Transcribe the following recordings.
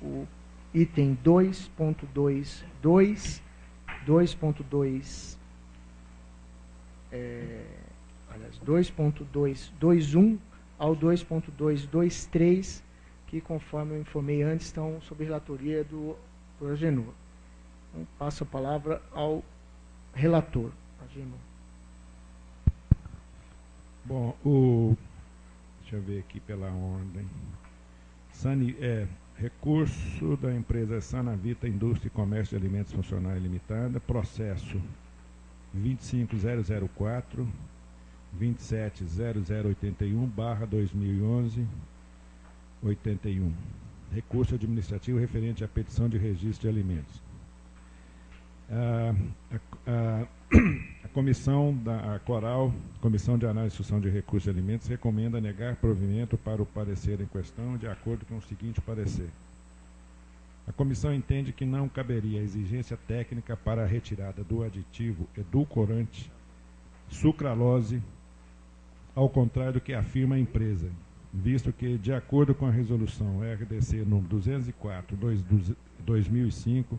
o item 2.22, 2.2, aliás, 2.221 ao 2.223, que, conforme eu informei antes, estão sob relatoria do Agenor. Então, passo a palavra ao relator. Agenor. Bom, deixa eu ver aqui pela ordem. Recurso da empresa Sanavita Indústria e Comércio de Alimentos Funcionários Limitada, processo 25004 270081/2011 81. Recurso administrativo referente à petição de registro de alimentos. A comissão da Coral, Comissão de Análise e Instrução de Recursos de Alimentos, recomenda negar provimento para o parecer em questão, de acordo com o seguinte parecer. A comissão entende que não caberia exigência técnica para a retirada do aditivo edulcorante sucralose, ao contrário do que afirma a empresa, visto que, de acordo com a resolução RDC número 204/2005,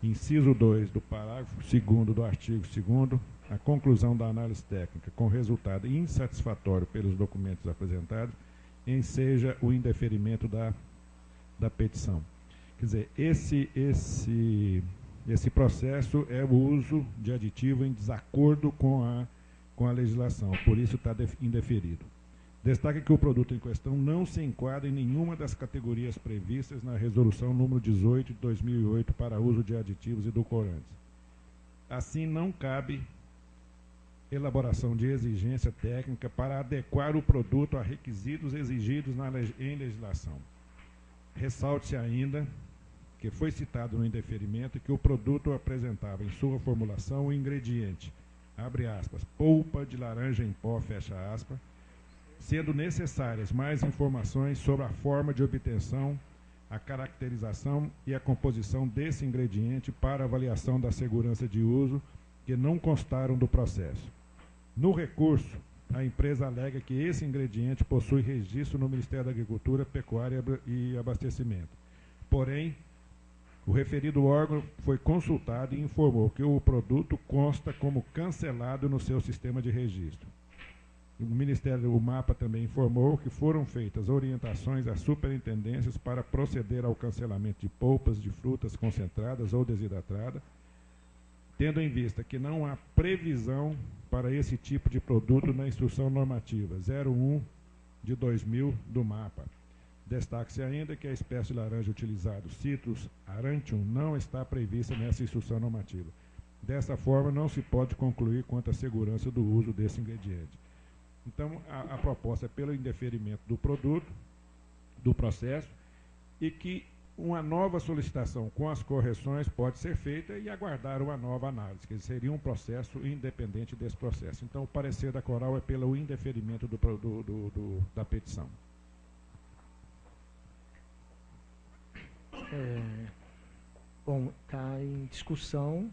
inciso 2 do parágrafo 2º do artigo 2º, a conclusão da análise técnica com resultado insatisfatório pelos documentos apresentados enseja o indeferimento da petição. Quer dizer, esse processo é o uso de aditivo em desacordo com a legislação, por isso está indeferido. Destaque que o produto em questão não se enquadra em nenhuma das categorias previstas na Resolução número 18 de 2008 para uso de aditivos edulcorantes. Assim, não cabe elaboração de exigência técnica para adequar o produto a requisitos exigidos em legislação. Ressalte-se ainda que foi citado no indeferimento que o produto apresentava em sua formulação o ingrediente, abre aspas, polpa de laranja em pó, fecha aspas, sendo necessárias mais informações sobre a forma de obtenção, a caracterização e a composição desse ingrediente para avaliação da segurança de uso, que não constaram do processo. No recurso, a empresa alega que esse ingrediente possui registro no Ministério da Agricultura, Pecuária e Abastecimento. Porém, o referido órgão foi consultado e informou que o produto consta como cancelado no seu sistema de registro. O Ministério, o MAPA, também informou que foram feitas orientações às superintendências para proceder ao cancelamento de polpas de frutas concentradas ou desidratadas, tendo em vista que não há previsão para esse tipo de produto na Instrução Normativa 01 de 2000 do MAPA. Destaque-se ainda que a espécie de laranja utilizada, Citrus aurantium, não está prevista nessa Instrução Normativa. Dessa forma, não se pode concluir quanto à segurança do uso desse ingrediente. Então, a proposta é pelo indeferimento do produto, do processo, e que uma nova solicitação com as correções pode ser feita e aguardar uma nova análise, que seria um processo independente desse processo. Então, o parecer da Coral é pelo indeferimento da petição. Bom, está em discussão.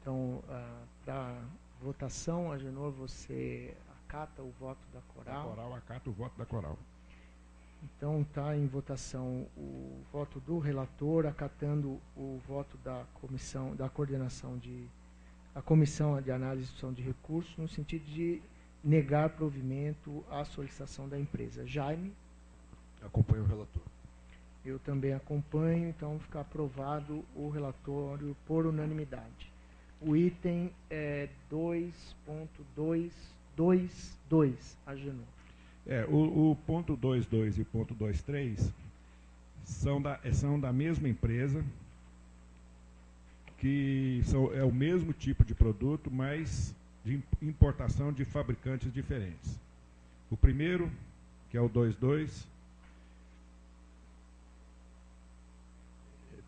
Então, para votação, Agenor, você acata o voto da Coral? A Coral acata o voto da Coral. Então, está em votação o voto do relator, acatando o voto da comissão, da coordenação a comissão de análise e instrução de recursos, no sentido de negar provimento à solicitação da empresa. Jaime? Acompanho o relator. Eu também acompanho, então fica aprovado o relatório por unanimidade. O item é 2.222, Agenor. O ponto 22 e ponto 23 são da mesma empresa, que é o mesmo tipo de produto, mas de importação de fabricantes diferentes. O primeiro, que é o 22,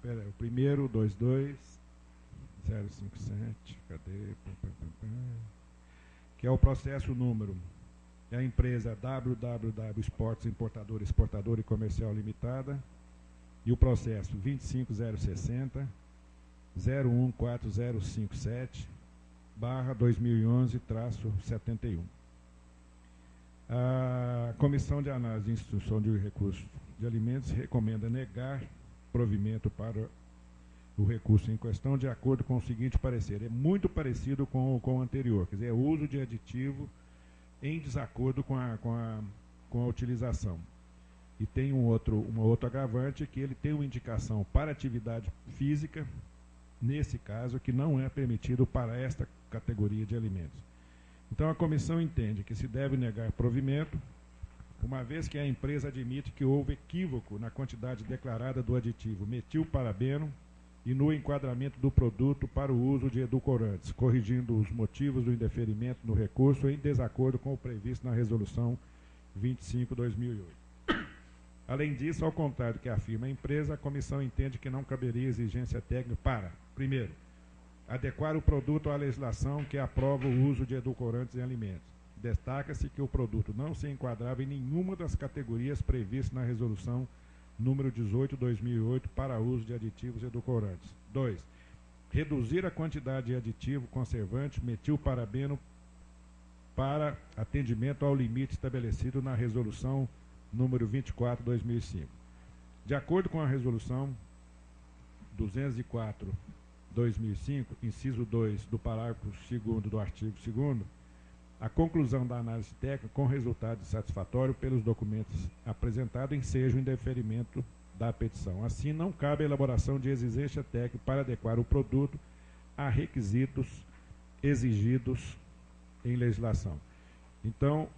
o primeiro, 22057, cadê? Que é o processo número, é a empresa WWW Esportes Importadora, Exportadora e Comercial Limitada, e o processo 25060 014057/2011-71. A Comissão de Análise e Instrução de Recursos de Alimentos recomenda negar provimento para o recurso em questão de acordo com o seguinte parecer. É muito parecido com o anterior, quer dizer, é o uso de aditivo em desacordo com a utilização. E tem um outro agravante, que ele tem uma indicação para atividade física, nesse caso, que não é permitido para esta categoria de alimentos. Então, a comissão entende que se deve negar provimento, uma vez que a empresa admite que houve equívoco na quantidade declarada do aditivo metilparabeno e no enquadramento do produto para o uso de edulcorantes, corrigindo os motivos do indeferimento no recurso em desacordo com o previsto na Resolução 25/2008. Além disso, ao contrário do que afirma a empresa, a comissão entende que não caberia exigência técnica para, primeiro, adequar o produto à legislação que aprova o uso de edulcorantes em alimentos. Destaca-se que o produto não se enquadrava em nenhuma das categorias previstas na Resolução número 18/2008 para uso de aditivos edulcorantes. 2. Reduzir a quantidade de aditivo conservante metilparabeno para atendimento ao limite estabelecido na Resolução número 24/2005. De acordo com a Resolução 204/2005, inciso 2 do parágrafo 2º do artigo 2º, a conclusão da análise técnica com resultado satisfatório pelos documentos apresentados enseja o indeferimento da petição. Assim, não cabe a elaboração de exigência técnica para adequar o produto a requisitos exigidos em legislação. Então,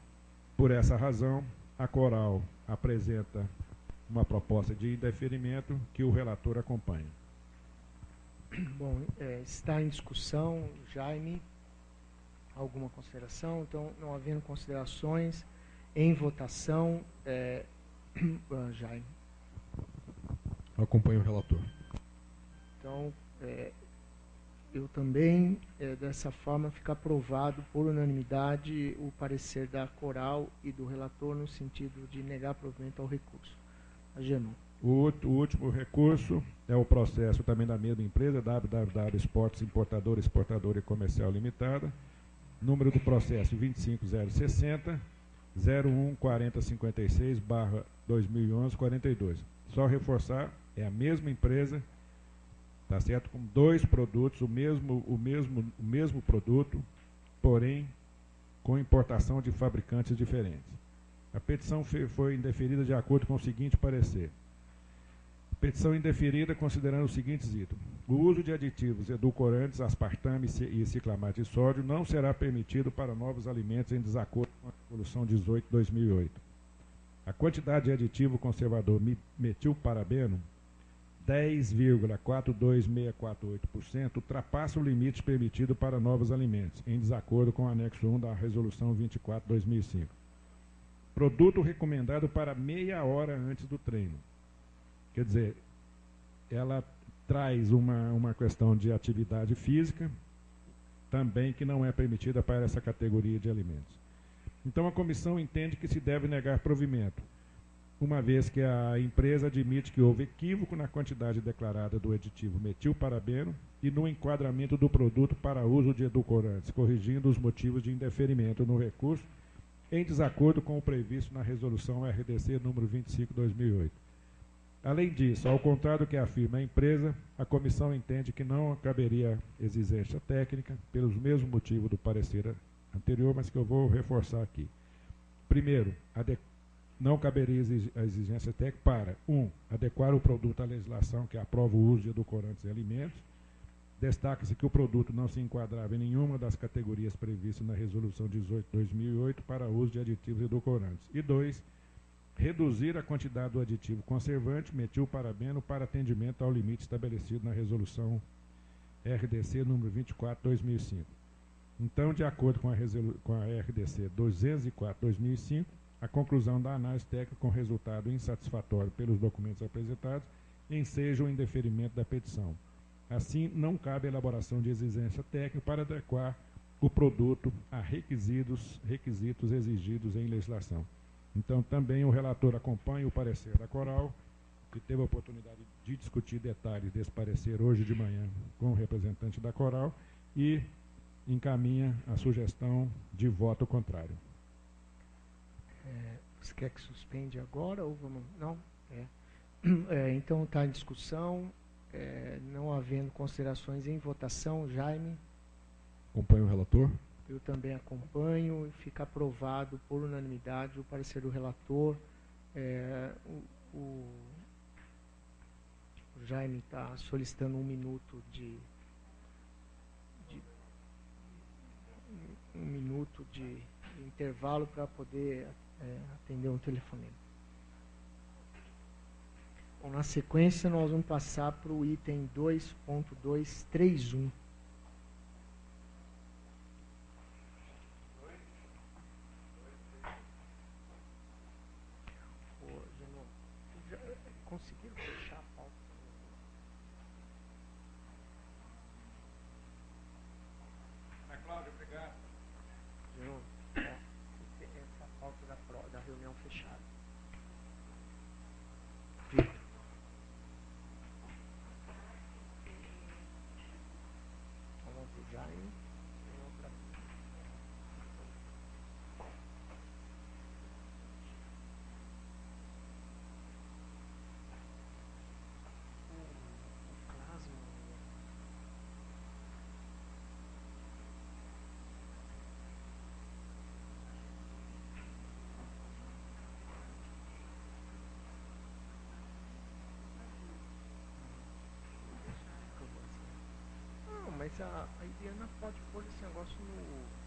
por essa razão, a Coral apresenta uma proposta de indeferimento que o relator acompanha. Bom, está em discussão, Jaime, alguma consideração? Então, não havendo considerações, em votação, Jaime. Acompanho o relator. Então, eu também, dessa forma, fica aprovado por unanimidade o parecer da Coral e do relator no sentido de negar provimento ao recurso. Agenor. O último recurso é o processo também da mesma empresa, WWW Esportes Importadora, Exportadora e Comercial Limitada. Número do processo 25060 014056/2011-42. Só reforçar, é a mesma empresa, tá certo? Com dois produtos, o mesmo produto, porém com importação de fabricantes diferentes. A petição foi indeferida de acordo com o seguinte parecer. Petição indeferida considerando os seguintes itens. O uso de aditivos edulcorantes, aspartame e ciclamato de sódio não será permitido para novos alimentos em desacordo com a Resolução 18/2008. A quantidade de aditivo conservador metilparabeno, 10,42648%, ultrapassa o limite permitido para novos alimentos, em desacordo com o anexo 1 da Resolução 24/2005. Produto recomendado para meia hora antes do treino. Quer dizer, ela traz uma questão de atividade física, também que não é permitida para essa categoria de alimentos. Então, a comissão entende que se deve negar provimento, uma vez que a empresa admite que houve equívoco na quantidade declarada do aditivo metilparabeno e no enquadramento do produto para uso de edulcorantes, corrigindo os motivos de indeferimento no recurso, em desacordo com o previsto na Resolução RDC número 25/2008. Além disso, ao contrário do que afirma a empresa, a comissão entende que não caberia exigência técnica, pelos mesmos motivos do parecer anterior, mas que eu vou reforçar aqui. Primeiro, não caberia a exigência técnica para, 1. Adequar o produto à legislação que aprova o uso de edulcorantes em alimentos. Destaca-se que o produto não se enquadrava em nenhuma das categorias previstas na Resolução 18/2008 para uso de aditivos edulcorantes. E 2. Reduzir a quantidade do aditivo conservante metilparabeno para atendimento ao limite estabelecido na Resolução RDC número 24/2005. Então, de acordo com a RDC 204/2005, a conclusão da análise técnica com resultado insatisfatório pelos documentos apresentados enseja o indeferimento da petição. Assim, não cabe a elaboração de exigência técnica para adequar o produto a requisitos exigidos em legislação. Então, também o relator acompanha o parecer da Coral, que teve a oportunidade de discutir detalhes desse parecer hoje de manhã com o representante da Coral e encaminha a sugestão de voto contrário. Você quer que suspende agora ou vamos... Não? Então está em discussão, não havendo considerações em votação. Jaime? Acompanho o relator. Eu também acompanho e fica aprovado por unanimidade o parecer do relator. O Jaime está solicitando 1 minuto de intervalo para poder atender um telefonema. Bom, na sequência, nós vamos passar para o item 2.231. Conseguiram fechar a pauta? Cláudio, obrigado. Essa pauta da reunião fechada. Vitor. Vamos pro Jaime. Mas a Idiana pode pôr esse negócio no...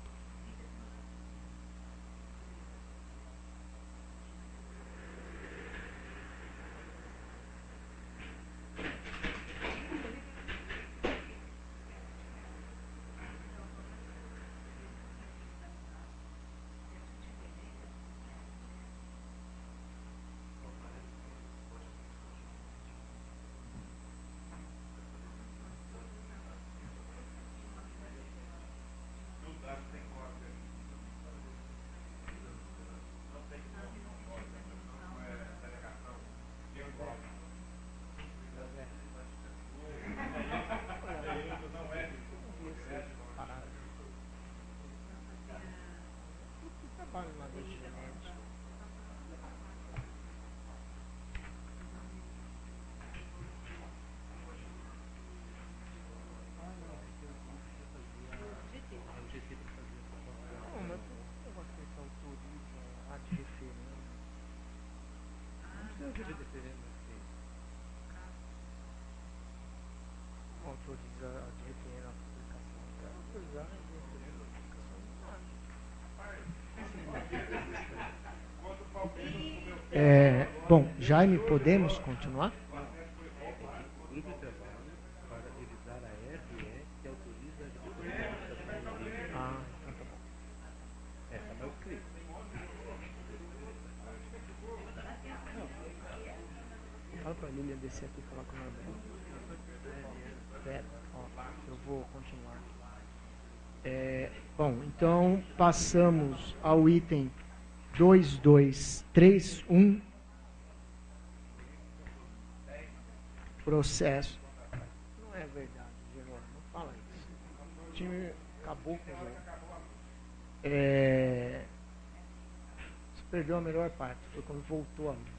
Autoriza a referir a publicação. Bom, Jaime, podemos continuar? Grupo de trabalho para revisar a RE que autoriza a publicação de... Tá bom. Essa é o escrito. Fala para a Lília descer aqui e falar com o Norberto. Pera, eu vou continuar. Bom, então passamos ao item 2231. Processo. Não é verdade, Genor, não fala isso. O time acabou com o jogo. Você perdeu a melhor parte, foi quando voltou a luz.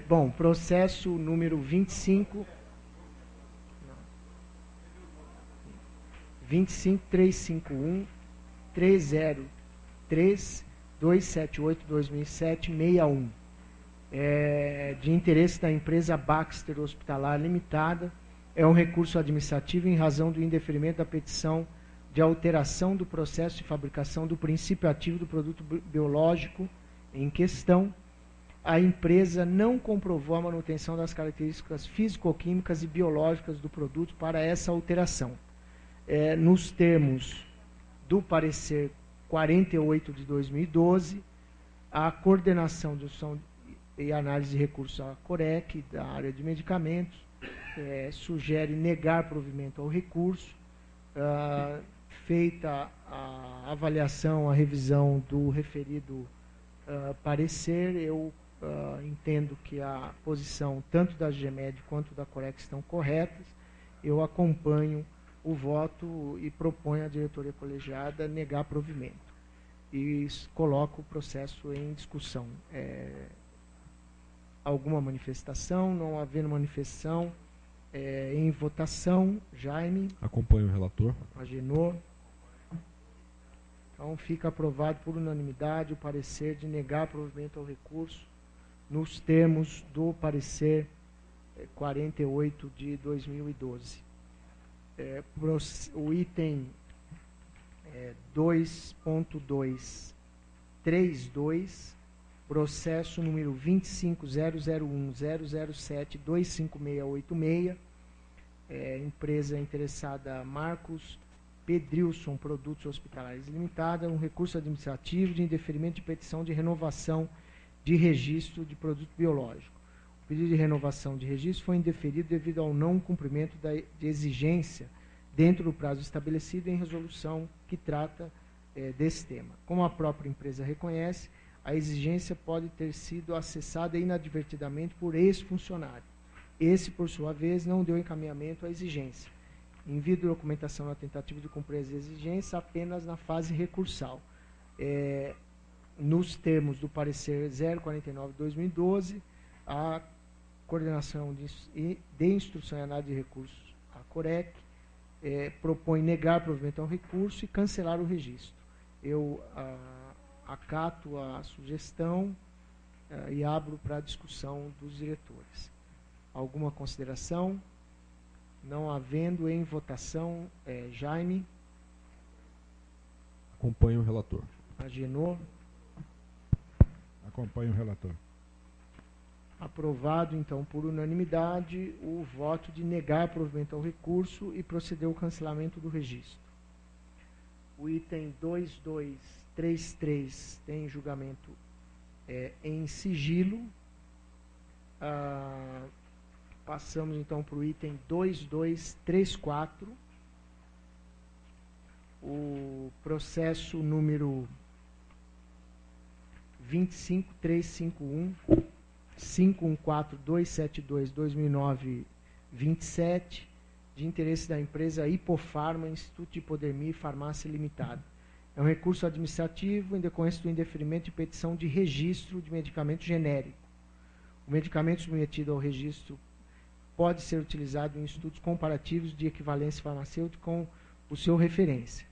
Bom, processo número 25351 303 278 2007 61. De interesse da empresa Baxter Hospitalar Limitada, é um recurso administrativo em razão do indeferimento da petição de alteração do processo de fabricação do princípio ativo do produto biológico em questão. A empresa não comprovou a manutenção das características físico-químicas e biológicas do produto para essa alteração. Nos termos do parecer 48 de 2012, a coordenação de instrução e análise de recursos à COREC, da área de medicamentos, sugere negar provimento ao recurso. Feita a avaliação, a revisão do referido parecer, eu entendo que a posição tanto da GEMED quanto da COREC estão corretas. Eu acompanho o voto e proponho à diretoria colegiada negar provimento. e coloco o processo em discussão. Alguma manifestação? Não havendo manifestação, em votação. Jaime. Acompanho o relator. Agenor. Então, fica aprovado por unanimidade o parecer de negar provimento ao recurso nos termos do parecer 48 de 2012. O item 2.232, processo número 2500100725686, empresa interessada Marcos Pedrilson Produtos Hospitalares Limitada, um recurso administrativo de indeferimento de petição de renovação de registro de produto biológico. O pedido de renovação de registro foi indeferido devido ao não cumprimento de exigência dentro do prazo estabelecido em resolução que trata desse tema. Como a própria empresa reconhece, a exigência pode ter sido acessada inadvertidamente por ex-funcionário. Esse, por sua vez, não deu encaminhamento à exigência. Envio de documentação na tentativa de cumprir as exigências apenas na fase recursal. Nos termos do parecer 049/2012, a Coordenação de Instrução e Análise de Recursos, a COREC, propõe negar provimento ao recurso e cancelar o registro. Eu acato a sugestão e abro para a discussão dos diretores. Alguma consideração? Não havendo, em votação, Jaime. Acompanho o relator. Agenor. Acompanho o relator. Aprovado, então, por unanimidade, o voto de negar provimento ao recurso e proceder ao cancelamento do registro. O item 2233 tem julgamento em sigilo. Passamos, então, para o item 2234. O processo número 25351, 514272-2009-27, de interesse da empresa Hipofarma, Instituto de Hipodermia e Farmácia Limitada. É um recurso administrativo em decorrência do indeferimento de petição de registro de medicamento genérico. O medicamento submetido ao registro pode ser utilizado em estudos comparativos de equivalência farmacêutica com o seu referência,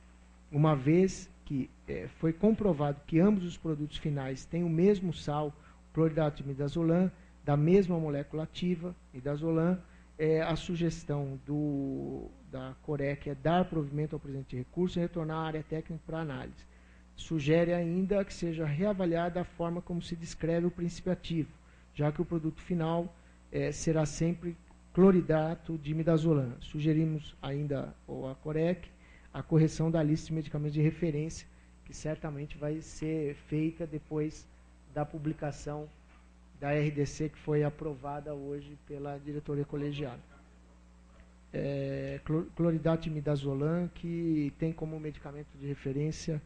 uma vez que foi comprovado que ambos os produtos finais têm o mesmo sal, cloridato-midazolam, da mesma molécula ativa, midazolam. A sugestão da COREC é dar provimento ao presente recurso e retornar à área técnica para análise. Sugere ainda que seja reavaliada a forma como se descreve o princípio ativo, já que o produto final será sempre cloridato de midazolam. Sugerimos ainda à COREC a correção da lista de medicamentos de referência, que certamente vai ser feita depois da publicação da RDC, que foi aprovada hoje pela diretoria colegiada. Cloridato de midazolam, que tem como medicamento de referência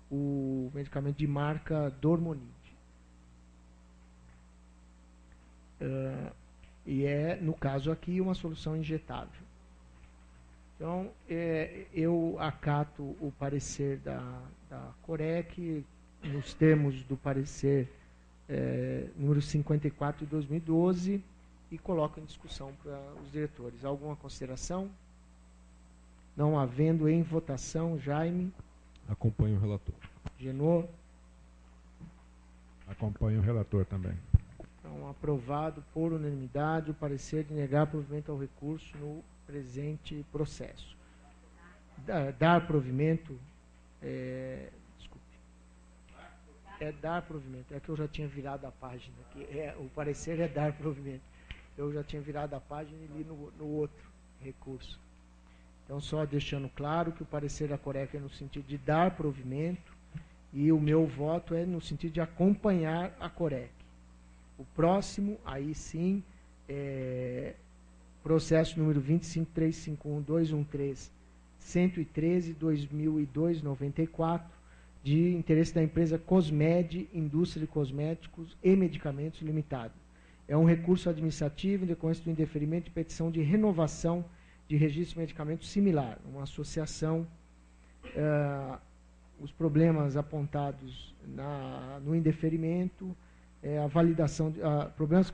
o medicamento de marca Dormonide. E no caso aqui, uma solução injetável. Então, eu acato o parecer da COREC, nos termos do parecer número 54 de 2012, e coloco em discussão para os diretores. Alguma consideração? Não havendo, em votação, Jaime. Acompanho o relator. Genor. Acompanho o relator também. Então, aprovado por unanimidade o parecer de negar provimento ao recurso no presente processo. Dar provimento, desculpe, dar provimento, é que eu já tinha virado a página, o parecer é dar provimento, eu já tinha virado a página e li no outro recurso. Então, só deixando claro que o parecer da COREC é no sentido de dar provimento e o meu voto é no sentido de acompanhar a COREC. O próximo, aí sim, processo número 25351-213-113-2002-94, de interesse da empresa Cosmed, Indústria de Cosméticos e Medicamentos Limitada. É um recurso administrativo em decorrência do indeferimento de petição de renovação de registro de medicamento similar, uma associação. os problemas apontados no indeferimento, a validação, problemas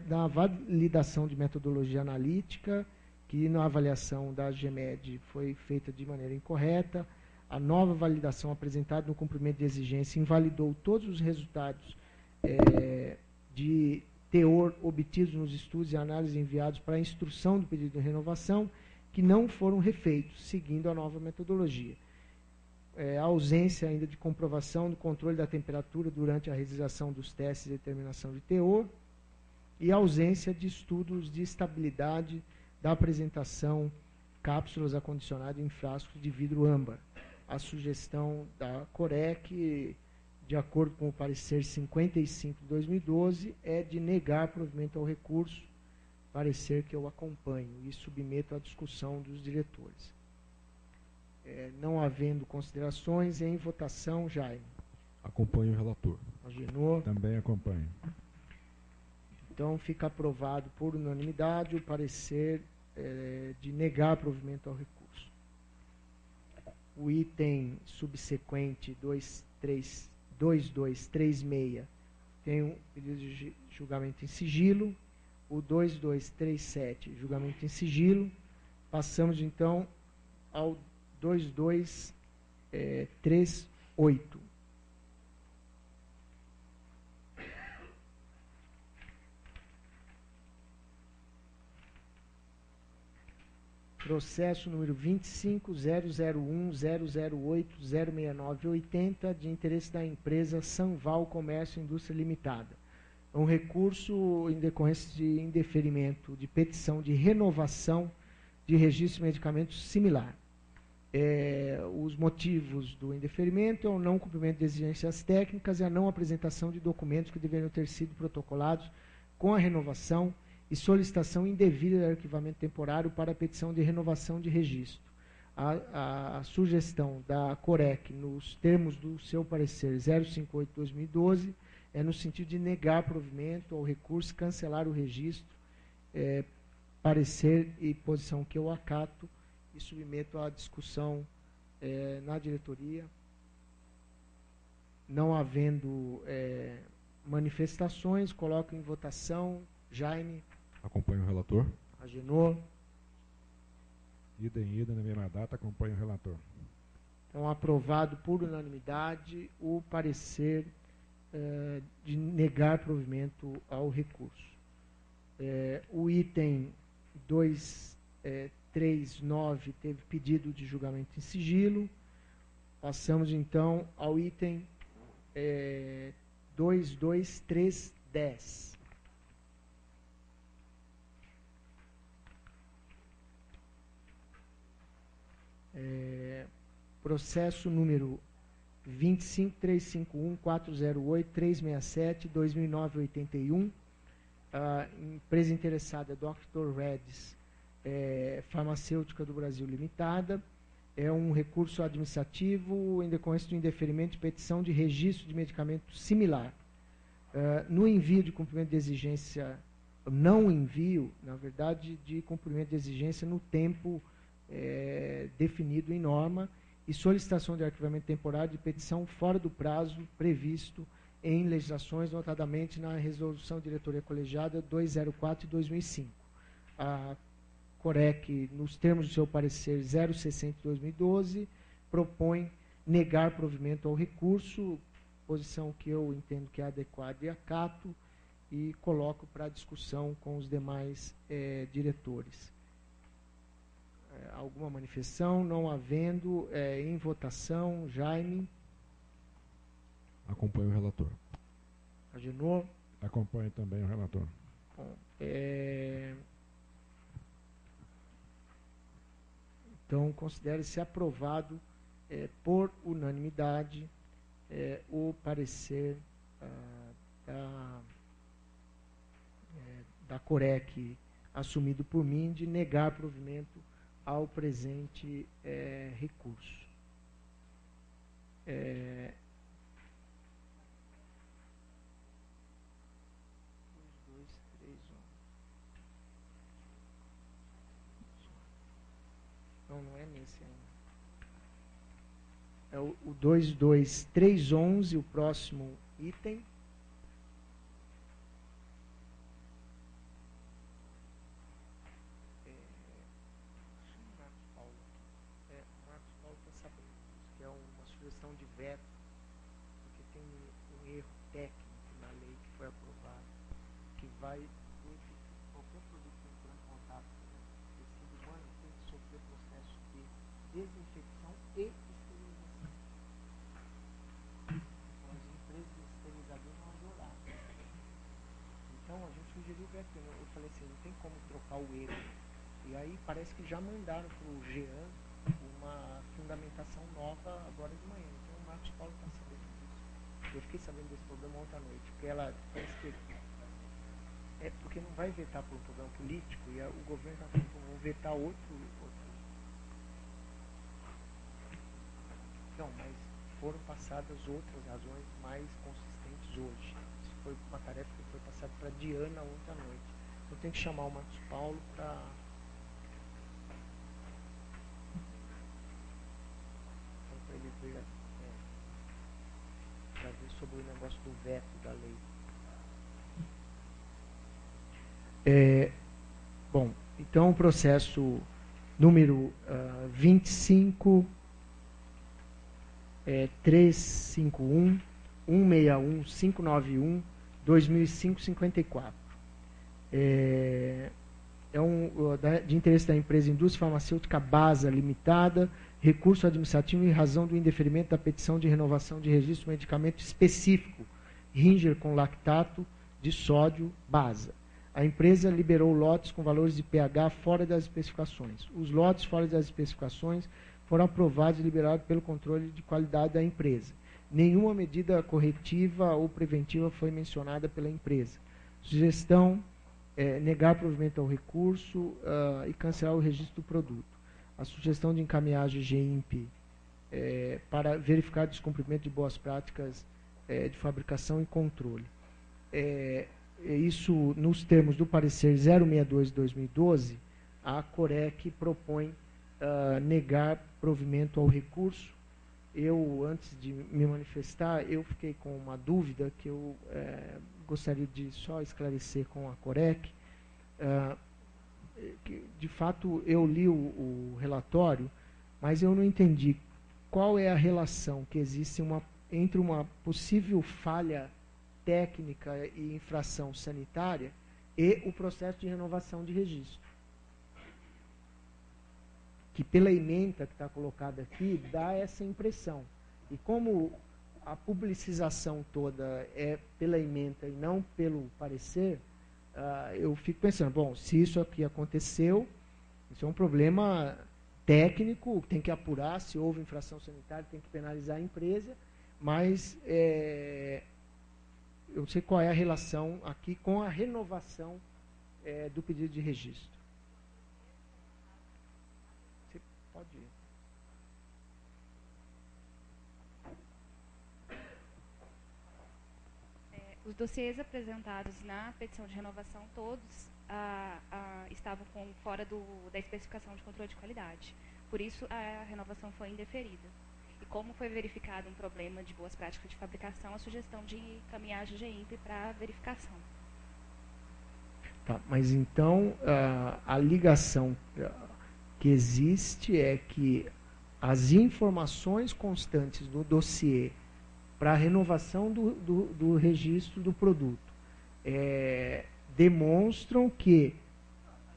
na validação de metodologia analítica, que na avaliação da GEMED foi feita de maneira incorreta, a nova validação apresentada no cumprimento de exigência invalidou todos os resultados de teor obtidos nos estudos e análises enviados para a instrução do pedido de renovação, que não foram refeitos, seguindo a nova metodologia. A ausência ainda de comprovação do controle da temperatura durante a realização dos testes de determinação de teor e a ausência de estudos de estabilidade da apresentação cápsulas acondicionadas em frascos de vidro âmbar. A sugestão da COREC, de acordo com o parecer 55 de 2012, é de negar provimento ao recurso, parecer que eu acompanho e submeto à discussão dos diretores. Não havendo considerações, em votação, Jaime. Acompanho o relator. Agenor. Também acompanho. Então, fica aprovado por unanimidade o parecer de negar provimento ao recurso. O item subsequente 2236 tem um pedido de julgamento em sigilo. O 2237, julgamento em sigilo. Passamos, então, ao 2238. Processo número 25.001.008.069.80, de interesse da empresa Sanval Comércio e Indústria Limitada. É um recurso em decorrência de indeferimento de petição de renovação de registro de medicamento similar. Os motivos do indeferimento é o não cumprimento de exigências técnicas e a não apresentação de documentos que deveriam ter sido protocolados com a renovação e solicitação indevida de arquivamento temporário para a petição de renovação de registro. A sugestão da COREC, nos termos do seu parecer 058/2012, é no sentido de negar provimento ao recurso e cancelar o registro, parecer e posição que eu acato e submeto à discussão na diretoria. Não havendo manifestações, coloco em votação. Jaime. Acompanho o relator. Agenor. Idem, na mesma data, acompanho o relator. Então, aprovado por unanimidade o parecer de negar provimento ao recurso. O item 239 teve pedido de julgamento em sigilo. Passamos, então, ao item 22310. Processo número 25.351.408.367.2009.81. A empresa interessada é Dr. Redis Farmacêutica do Brasil Limitada. É um recurso administrativo em decorrência do indeferimento de petição de registro de medicamento similar. No envio de cumprimento de exigência, não envio, na verdade, de cumprimento de exigência no tempo definido em norma e solicitação de arquivamento temporário de petição fora do prazo previsto em legislações, notadamente na Resolução Diretoria Colegiada 204 de 2005. A COREC, nos termos do seu parecer 060 de 2012, propõe negar provimento ao recurso, posição que eu entendo que é adequada e acato, e coloco para discussão com os demais diretores. Alguma manifestação? Não havendo, em votação, Jaime. Acompanho o relator. Agenor. Acompanho também o relator. Bom, então, considere-se aprovado por unanimidade o parecer da COREC assumido por mim de negar provimento ao presente recurso. Não é nesse ainda. É o 22311, o próximo item. Marcos Paulo está sabendo disso, que é uma sugestão de veto, porque tem um erro técnico na lei que foi aprovada, que vai qualquer produto que entrar em contato com tecido humano tem que sofrer processo de desinfecção e esterilização. Então, as empresas esterilizadoras vão adorar. Então, a gente sugeriu o veto. Eu falei assim, não tem como trocar o erro. E aí parece que já mandaram para o Jean uma fundamentação nova agora de manhã. Então o Marcos Paulo está sabendo disso. Eu fiquei sabendo desse problema ontem à noite, porque ela parece que porque não vai vetar por um problema político e o governo está falando, vou vetar outro. Não, mas foram passadas outras razões mais consistentes hoje. Isso foi uma tarefa que foi passada para a Diana ontem à noite. Então tem que chamar o Marcos Paulo para ele ver, para ver sobre o negócio do veto da lei. Bom, então o processo número 25 351 161 591 2005 54. De interesse da empresa Indústria Farmacêutica Basa Limitada, recurso administrativo em razão do indeferimento da petição de renovação de registro de medicamento específico, Ringer com lactato de sódio Basa. A empresa liberou lotes com valores de pH fora das especificações. Os lotes fora das especificações foram aprovados e liberados pelo controle de qualidade da empresa. Nenhuma medida corretiva ou preventiva foi mencionada pela empresa. Sugestão: negar provimento ao recurso e cancelar o registro do produto. A sugestão de encaminhar a GGIMP para verificar descumprimento de boas práticas de fabricação e controle. Isso, nos termos do parecer 062 de 2012, a Corec propõe negar provimento ao recurso. Eu, antes de me manifestar, eu fiquei com uma dúvida que eu gostaria de só esclarecer com a Corec. Que, de fato, eu li o relatório, mas eu não entendi qual é a relação que existe entre uma possível falha técnica e infração sanitária e o processo de renovação de registro. Que pela ementa que está colocada aqui, dá essa impressão. E como a publicização toda é pela ementa e não pelo parecer, eu fico pensando, bom, se isso aqui aconteceu, isso é um problema técnico, tem que apurar, se houve infração sanitária, tem que penalizar a empresa, mas eu não sei qual é a relação aqui com a renovação do pedido de registro. Você pode ir. Os dossiês apresentados na petição de renovação, todos estavam fora da especificação de controle de qualidade. Por isso, a renovação foi indeferida. E como foi verificado um problema de boas práticas de fabricação, a sugestão de encaminhar a GGIMP para verificação. Tá, mas então, a ligação que existe é que as informações constantes do dossiê para a renovação do registro do produto demonstram que,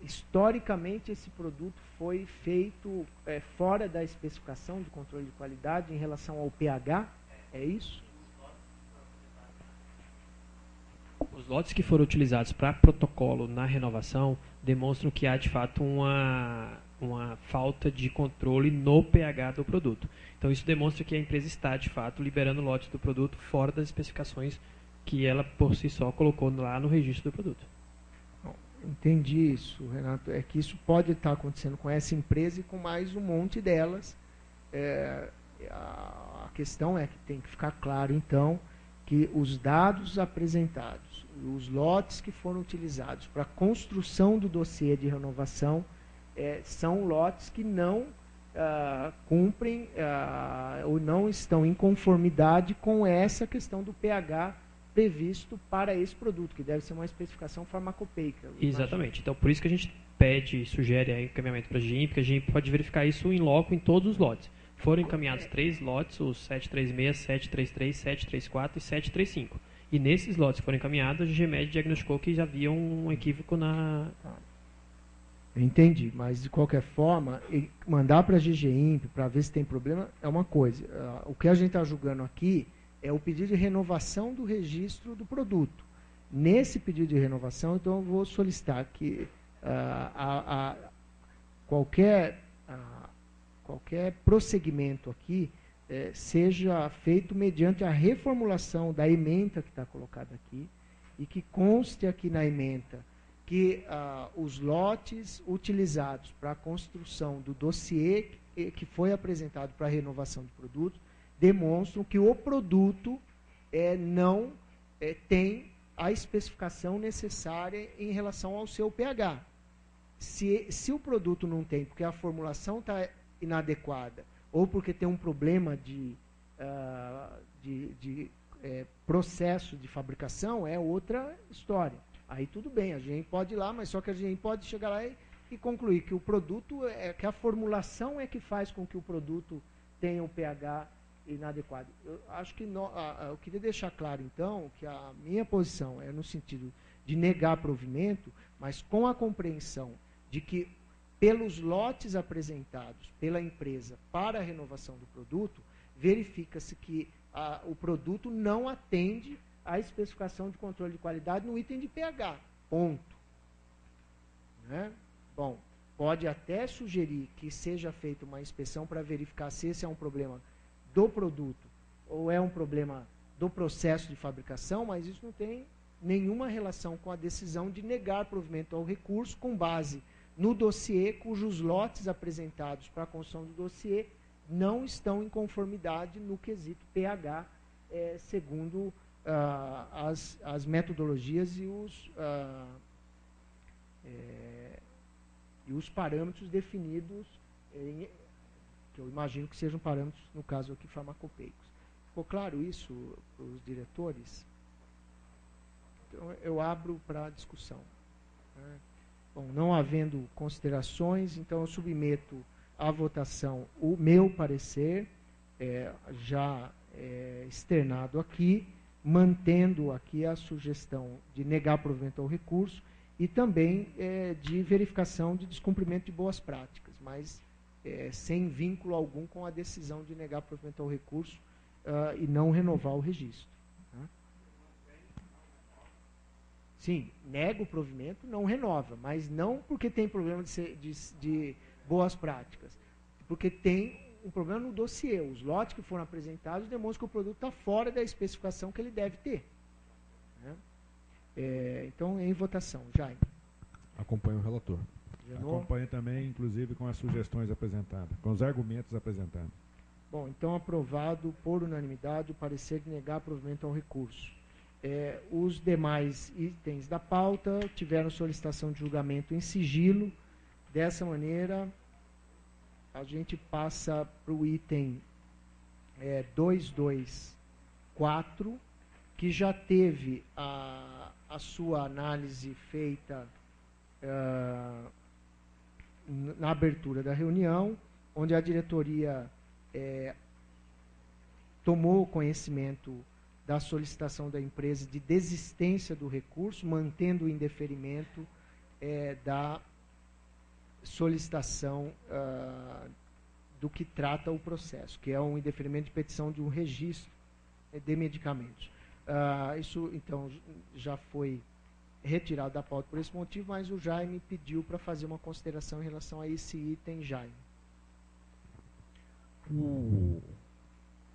historicamente, esse produto foi feito fora da especificação de controle de qualidade em relação ao pH, é isso? Os lotes que foram utilizados para protocolo na renovação demonstram que há, de fato, uma falta de controle no pH do produto. Então, isso demonstra que a empresa está, de fato, liberando lotes do produto fora das especificações que ela, por si só, colocou lá no registro do produto. Bom, entendi isso, Renato. É que isso pode estar acontecendo com essa empresa e com mais um monte delas. A questão é que tem que ficar claro, então, que os dados apresentados, os lotes que foram utilizados para a construção do dossiê de renovação, são lotes que não cumprem ou não estão em conformidade com essa questão do pH previsto para esse produto, que deve ser uma especificação farmacopeica. Exatamente. Então, por isso que a gente pede e sugere aí encaminhamento para a GIMP, porque a GIMP pode verificar isso em loco em todos os lotes. Foram encaminhados 3 lotes, os 736, 733, 734 e 735. E nesses lotes que foram encaminhados, a GGMed diagnosticou que já havia um equívoco na... Entendi, mas de qualquer forma, mandar para a GGIMP para ver se tem problema é uma coisa. O que a gente está julgando aqui é o pedido de renovação do registro do produto. Nesse pedido de renovação, então, eu vou solicitar que qualquer prosseguimento aqui seja feito mediante a reformulação da ementa que está colocada aqui e que conste aqui na ementa que os lotes utilizados para a construção do dossiê que foi apresentado para a renovação do produto demonstram que o produto não tem a especificação necessária em relação ao seu pH. Se o produto não tem, porque a formulação está inadequada, ou porque tem um problema de processo de fabricação, é outra história. Aí tudo bem, a gente pode ir lá, mas só que a gente pode chegar lá e concluir que o produto, que a formulação é que faz com que o produto tenha um pH inadequado. Eu acho que eu queria deixar claro, então, que a minha posição é no sentido de negar provimento, mas com a compreensão de que, pelos lotes apresentados pela empresa para a renovação do produto, verifica-se que o produto não atende à especificação de controle de qualidade no item de pH. Ponto. Né? Bom, pode até sugerir que seja feita uma inspeção para verificar se esse é um problema do produto ou é um problema do processo de fabricação, mas isso não tem nenhuma relação com a decisão de negar provimento ao recurso com base no dossiê cujos lotes apresentados para a construção do dossiê não estão em conformidade no quesito pH, segundo as metodologias e os parâmetros definidos, que eu imagino que sejam parâmetros, no caso aqui, farmacopeicos. Ficou claro isso para os diretores? Então, eu abro para a discussão. Né? Bom, não havendo considerações, então eu submeto à votação o meu parecer, já externado aqui, mantendo aqui a sugestão de negar provimento ao recurso e também de verificação de descumprimento de boas práticas, mas sem vínculo algum com a decisão de negar provimento ao recurso e não renovar o registro. Né? Sim, nega o provimento, não renova, mas não porque tem problema de boas práticas, porque tem um problema no dossiê. Os lotes que foram apresentados demonstram que o produto está fora da especificação que ele deve ter. Né? Então, em votação. Jaime. Acompanho o relator. Acompanho também, inclusive, com as sugestões apresentadas, com os argumentos apresentados. Bom, então aprovado por unanimidade o parecer de negar provimento ao recurso. Os demais itens da pauta tiveram solicitação de julgamento em sigilo. Dessa maneira, a gente passa para o item 224, que já teve a sua análise feita na abertura da reunião, onde a diretoria tomou conhecimento da solicitação da empresa de desistência do recurso, mantendo o indeferimento da solicitação do que trata o processo, que é um indeferimento de petição de um registro de medicamentos. Isso, então, já foi retirado da pauta por esse motivo, mas o Jaime pediu para fazer uma consideração em relação a esse item, Jaime.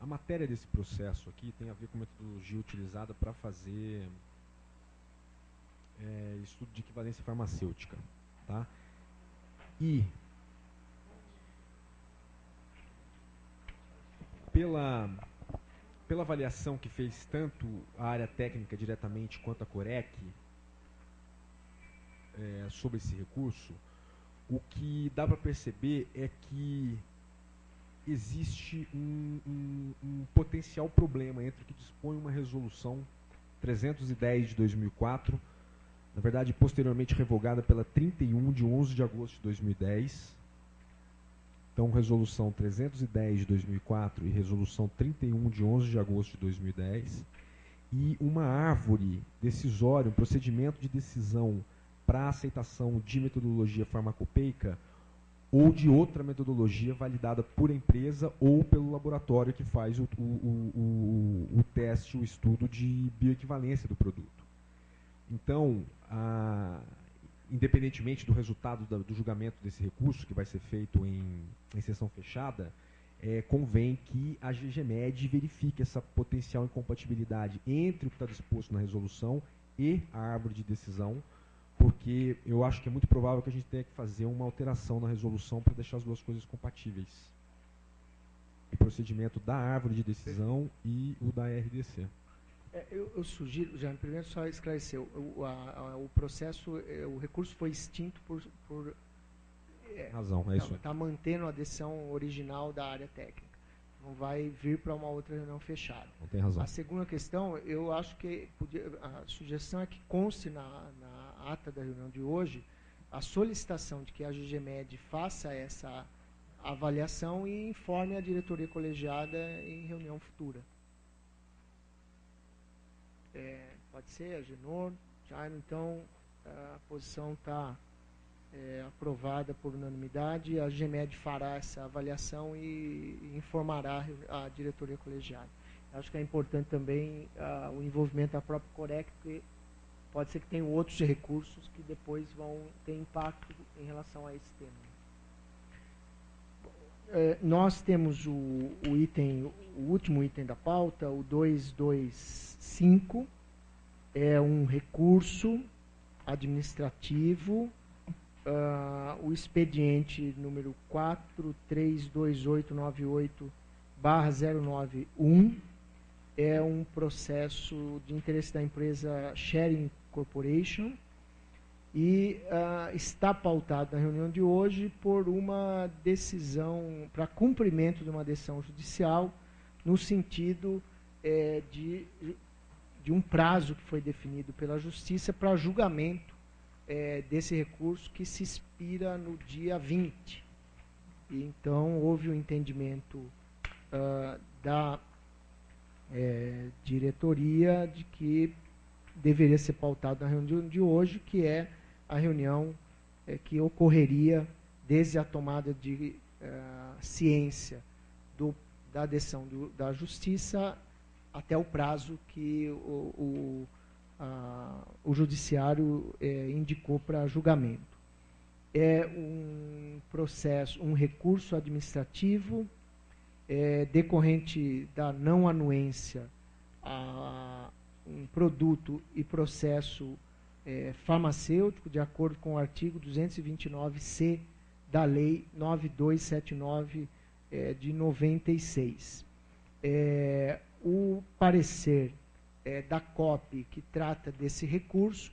A matéria desse processo aqui tem a ver com a metodologia utilizada para fazer estudo de equivalência farmacêutica. Tá? E pela avaliação que fez tanto a área técnica diretamente quanto a Corec sobre esse recurso, o que dá para perceber é que existe um potencial problema entre o que dispõe uma resolução 310 de 2004, na verdade posteriormente revogada pela 31 de 11 de agosto de 2010. Então, resolução 310 de 2004 e resolução 31 de 11 de agosto de 2010. E uma árvore decisória, um procedimento de decisão para aceitação de metodologia farmacopeica ou de outra metodologia validada por empresa ou pelo laboratório que faz o teste, o estudo de bioequivalência do produto. Então, independentemente do resultado do julgamento desse recurso, que vai ser feito em sessão fechada, convém que a GGMed verifique essa potencial incompatibilidade entre o que está disposto na resolução e a árvore de decisão, porque eu acho que é muito provável que a gente tenha que fazer uma alteração na resolução para deixar as duas coisas compatíveis. O procedimento da árvore de decisão e o da RDC. Eu sugiro, já primeiro só esclarecer, o processo, o recurso foi extinto por razão, é isso. Está mantendo a decisão original da área técnica. Não vai vir para uma outra reunião fechada. Não tem razão. A segunda questão, eu acho que a sugestão é que conste na ata da reunião de hoje a solicitação de que a GGMed faça essa avaliação e informe a diretoria colegiada em reunião futura. Pode ser, a Genor, Jaime, então a posição está aprovada por unanimidade, a GGMed fará essa avaliação e informará a diretoria colegiada. Acho que é importante também o envolvimento da própria Corec, porque pode ser que tenham outros recursos que depois vão ter impacto em relação a esse tema. Nós temos o último item da pauta, o 225, é um recurso administrativo, o expediente número 432898/091, é um processo de interesse da empresa Sharing Corporation e está pautado na reunião de hoje por uma decisão, para cumprimento de uma decisão judicial, no sentido de um prazo que foi definido pela Justiça para julgamento desse recurso, que se expira no dia 20. E, então, houve o entendimento da diretoria de que deveria ser pautado na reunião de hoje, que é a reunião que ocorreria desde a tomada de ciência da decisão da Justiça até o prazo que o Judiciário indicou para julgamento. É um processo, um recurso administrativo decorrente da não anuência a um produto e processo farmacêutico, de acordo com o artigo 229-C da Lei 9279 de 96. O parecer da COP, que trata desse recurso,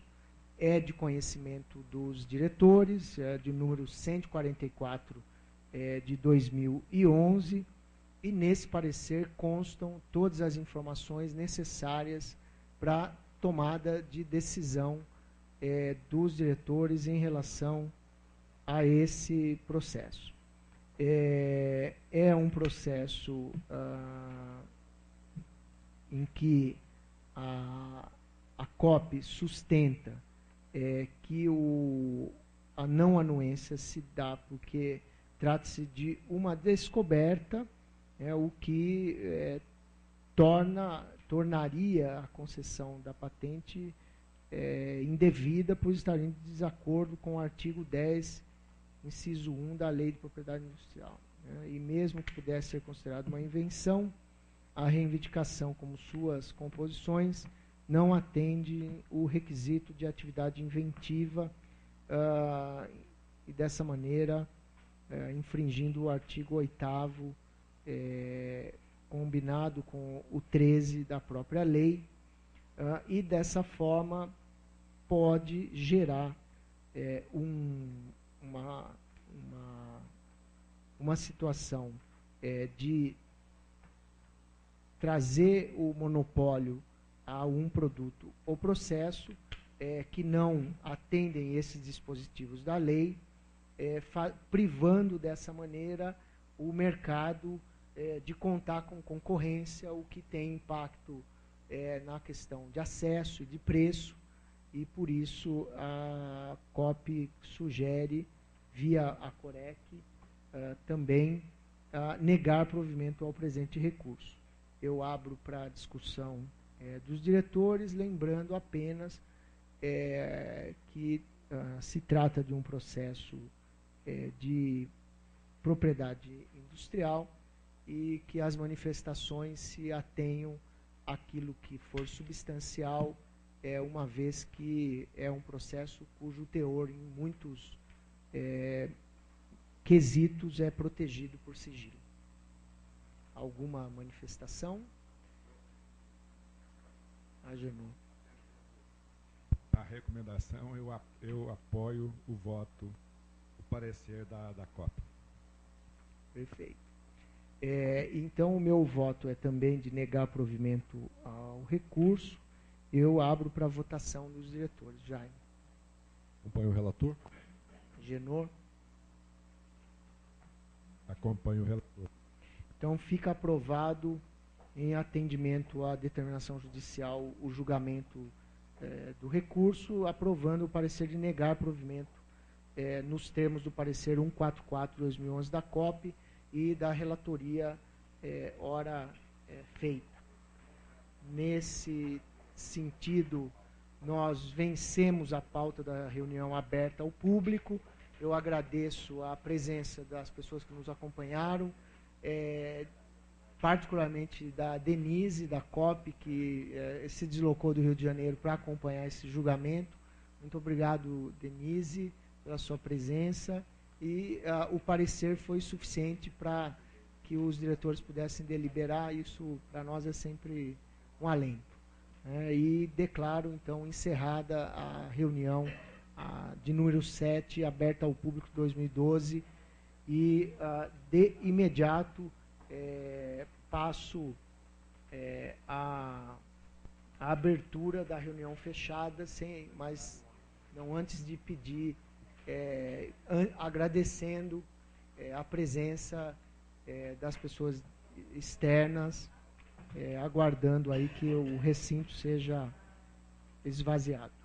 é de conhecimento dos diretores, de número 144 de 2011, e nesse parecer constam todas as informações necessárias para tomada de decisão dos diretores em relação a esse processo. É um processo em que a COP sustenta que a não anuência se dá porque trata-se de uma descoberta, o que tornaria a concessão da patente indevida por estar em desacordo com o artigo 10, inciso 1 da Lei de Propriedade Industrial. E mesmo que pudesse ser considerada uma invenção, a reivindicação, como suas composições, não atende o requisito de atividade inventiva e, dessa maneira, infringindo o artigo 8º, combinado com o 13 da própria lei, e, dessa forma, pode gerar uma situação de trazer o monopólio a um produto ou processo que não atendem esses dispositivos da lei, privando dessa maneira o mercado de contar com concorrência, o que tem impacto na questão de acesso e de preço, e por isso a COP sugere, via a COREC, também negar provimento ao presente recurso. Eu abro para a discussão dos diretores, lembrando apenas que se trata de um processo de propriedade industrial e que as manifestações se atenham àquilo que for substancial, uma vez que é um processo cujo teor, em muitos quesitos, é protegido por sigilo. Alguma manifestação? Agenor. A recomendação, eu apoio o voto, o parecer da COP. Perfeito. Então, o meu voto é também de negar provimento ao recurso. Eu abro para a votação dos diretores. Jaime. Acompanho o relator. Genor. Acompanho o relator. Então, fica aprovado, em atendimento à determinação judicial, o julgamento do recurso, aprovando o parecer de negar provimento nos termos do parecer 144/2011 da COP e da relatoria ora feita. Nesse sentido, nós vencemos a pauta da reunião aberta ao público. Eu agradeço a presença das pessoas que nos acompanharam, particularmente da Denise, da COP, que se deslocou do Rio de Janeiro para acompanhar esse julgamento. Muito obrigado, Denise, pela sua presença. E o parecer foi suficiente para que os diretores pudessem deliberar. Isso, para nós, é sempre um alento. E declaro, então, encerrada a reunião de número 7, aberta ao público 2012, e de imediato passo a abertura da reunião fechada, mas não antes de pedir, agradecendo a presença das pessoas externas, aguardando aí que o recinto seja esvaziado.